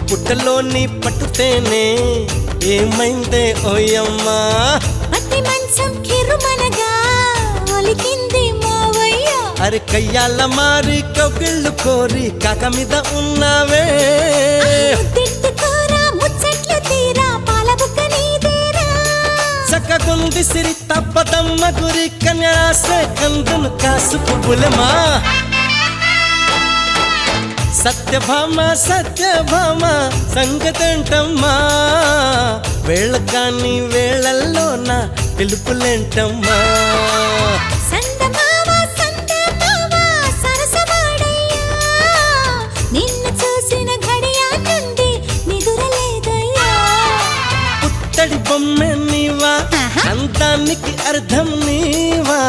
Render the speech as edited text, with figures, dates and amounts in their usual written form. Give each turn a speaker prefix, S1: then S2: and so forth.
S1: పుట్టలోని పట్టుతేనే ఏమైందే ఓయమ్మా
S2: పట్టి మంచం కిరుమనగా ఒలికింది మావయ్య
S1: అరే కయ్యాల మారి కౌగిళ్ళు కోరి కాక మీద ఉన్నావే
S2: ముద్దెట్టుకోరా ముచ్చట్లు తీరా పాల బుక్క నీదేరా
S1: చక్కగుంది సిరి తప్పదమ్మ గురి కన్యాసే కందును కాసుకు బులమా సత్యభామ సత్యభామ సంగతంటమ్మా వేళకాని వేళల్లోన పిలుపులేంటమ్మా
S2: సందమామ సందమామ సరసమాడయ్యా నిన్ను చూసిన ఘడియా నుండి నిదురలేదయ్యా
S1: పుత్తడి బొమ్మె నీవా అందానికి అర్థం నీవా